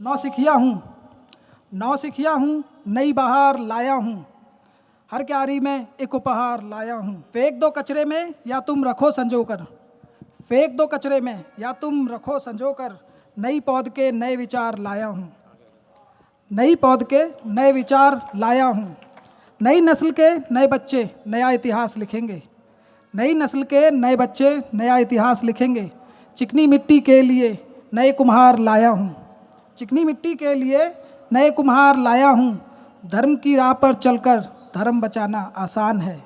नौसिखिया हूँ, नौसिखिया हूँ, नई बहार लाया हूँ, हर क्यारी में एक उपहार लाया हूँ। फेंक दो कचरे में या तुम रखो संजो कर, फेंक दो कचरे में या तुम रखो संजो कर, नई पौध के नए विचार लाया हूँ, नई पौध के नए विचार लाया हूँ। नई नस्ल के नए बच्चे नया इतिहास लिखेंगे, नई नस्ल के नए बच्चे नया इतिहास लिखेंगे। चिकनी मिट्टी के लिए नए कुम्हार लाया हूँ, चिकनी मिट्टी के लिए नए कुम्हार लाया हूँ। धर्म की राह पर चलकर धर्म बचाना आसान है,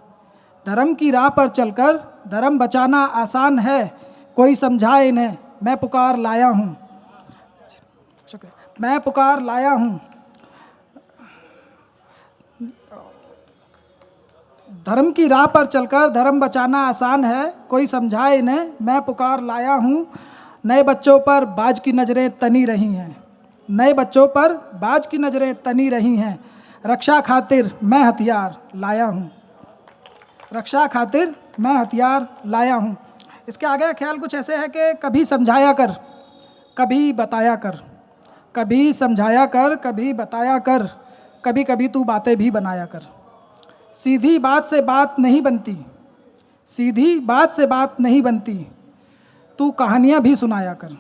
धर्म की राह पर चलकर धर्म बचाना आसान है। कोई समझाए इन्हें मैं पुकार लाया हूँ, शुक्रिया, मैं पुकार लाया हूँ। धर्म की राह पर चलकर धर्म बचाना आसान है, कोई समझाए इन्हें मैं पुकार लाया हूँ। नए बच्चों पर बाज की नज़रें तनी रही हैं, नए बच्चों पर बाज की नज़रें तनी रही हैं। रक्षा खातिर मैं हथियार लाया हूँ, रक्षा खातिर मैं हथियार लाया हूँ। इसके आगे का ख्याल कुछ ऐसे है कि कभी समझाया कर, कभी बताया कर, कभी समझाया कर, कभी बताया कर, कभी कभी तू बातें भी बनाया कर। सीधी बात से बात नहीं बनती, सीधी बात से बात नहीं बनती, तू कहानियाँ भी सुनाया कर,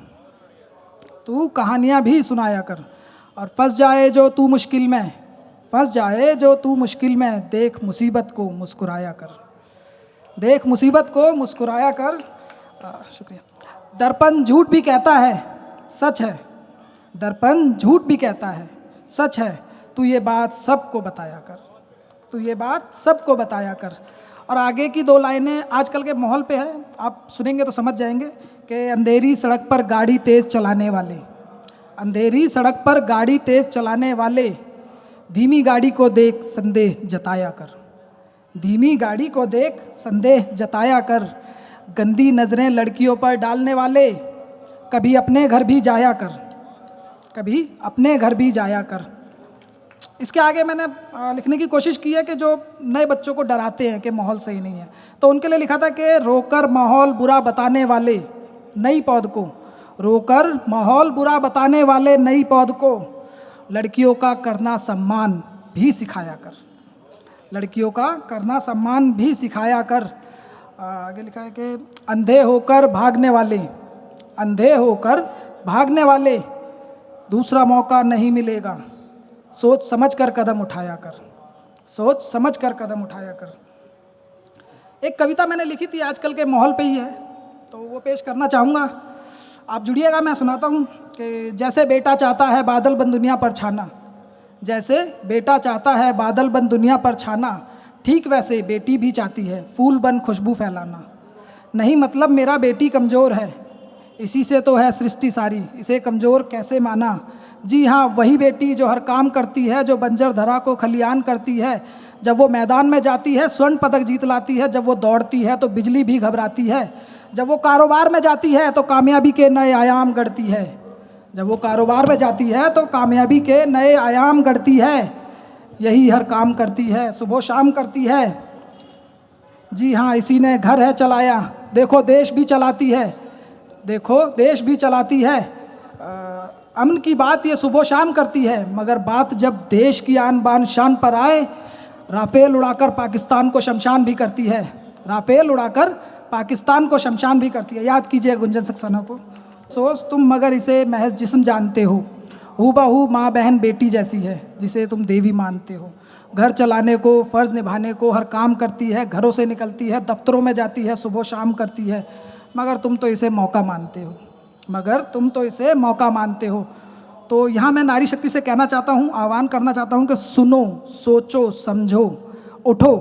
तू कहानियाँ भी सुनाया कर। और फंस जाए जो तू मुश्किल में, फंस जाए जो तू मुश्किल में, देख मुसीबत को मुस्कुराया कर, देख मुसीबत को मुस्कुराया कर। शुक्रिया। दर्पण झूठ भी कहता है सच है, दर्पण झूठ भी कहता है सच है, तू ये बात सबको बताया कर, तू ये बात सबको बताया कर। और आगे की दो लाइनें आजकल के माहौल पे है, आप सुनेंगे तो समझ जाएंगे कि अंधेरी सड़क पर गाड़ी तेज़ चलाने वाले, अंधेरी सड़क पर गाड़ी तेज़ चलाने वाले, धीमी गाड़ी को देख संदेह जताया कर, धीमी गाड़ी को देख संदेह जताया कर। गंदी नज़रें लड़कियों पर डालने वाले, कभी अपने घर भी जाया कर, कभी अपने घर भी जाया कर। इसके आगे मैंने लिखने की कोशिश की है कि जो नए बच्चों को डराते हैं कि माहौल सही नहीं है, तो उनके लिए लिखा था कि रोकर माहौल बुरा बताने वाले नई पौध को, रोकर माहौल बुरा बताने वाले नई पौध को, लड़कियों का करना सम्मान भी सिखाया कर, लड़कियों का करना सम्मान भी सिखाया कर। आगे लिखा है कि अंधे होकर भागने वाले, अंधे होकर भागने वाले, दूसरा मौका नहीं मिलेगा, सोच समझ कर कदम उठाया कर, सोच समझ कर कदम उठाया कर। एक कविता मैंने लिखी थी, आजकल के माहौल पे ही है, तो वो पेश करना चाहूँगा, आप जुड़िएगा। मैं सुनाता हूँ कि जैसे बेटा चाहता है बादल बन दुनिया पर छाना, जैसे बेटा चाहता है बादल बन दुनिया पर छाना, ठीक वैसे बेटी भी चाहती है फूल बन खुशबू फैलाना। नहीं मतलब मेरा बेटी कमज़ोर है, इसी से तो है सृष्टि सारी, इसे कमज़ोर कैसे माना। जी हाँ, वही बेटी जो हर काम करती है, जो बंजर धरा को खलियान करती है। जब वो मैदान में जाती है स्वर्ण पदक जीत लाती है, जब वो दौड़ती है तो बिजली भी घबराती है, जब वो कारोबार में जाती है तो कामयाबी के नए आयाम गढ़ती है, जब वो कारोबार में जाती है तो कामयाबी के नए आयाम गढ़ती है। यही हर काम करती है, सुबह शाम करती है। जी हाँ, इसी ने घर है चलाया, देखो देश भी चलाती है, देखो देश भी चलाती है। अमन की बात ये सुबह शाम करती है, मगर बात जब देश की आन बान शान पर आए, राफेल उड़ाकर पाकिस्तान को शमशान भी करती है, राफेल उड़ाकर पाकिस्तान को शमशान भी करती है। याद कीजिए गुंजन सक्सेना को, सोच तुम मगर इसे महज जिस्म जानते हो, हूबहू माँ बहन बेटी जैसी है जिसे तुम देवी मानते हो। घर चलाने को, फ़र्ज़ निभाने को हर काम करती है, घरों से निकलती है, दफ्तरों में जाती है, सुबह शाम करती है, मगर तुम तो इसे मौका मानते हो, मगर तुम तो इसे मौका मानते हो। तो यहाँ मैं नारी शक्ति से कहना चाहता हूँ, आह्वान करना चाहता हूँ कि सुनो, सोचो, समझो, उठो,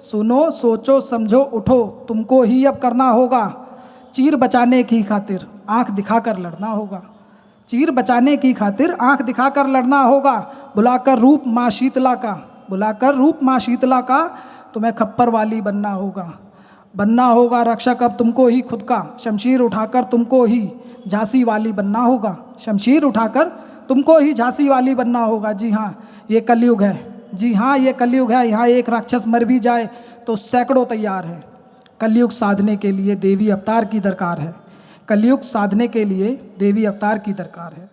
सुनो, सोचो, समझो, उठो, तुमको ही अब करना होगा। चीर बचाने की खातिर आँख दिखाकर लड़ना होगा, चीर बचाने की खातिर आँख दिखाकर लड़ना होगा। बुलाकर रूप माँ शीतला का, बुलाकर रूप माँ शीतला का, तुम्हें खप्पर वाली बनना होगा, बनना होगा रक्षक अब तुमको ही खुद का। शमशीर उठाकर तुमको ही झांसी वाली बनना होगा, शमशीर उठाकर तुमको ही झांसी वाली बनना होगा। जी हाँ, ये कलयुग है, जी हाँ ये कलयुग है, यहाँ एक राक्षस मर भी जाए तो सैकड़ों तैयार है। कलयुग साधने के लिए देवी अवतार की दरकार है, कलयुग साधने के लिए देवी अवतार की दरकार है।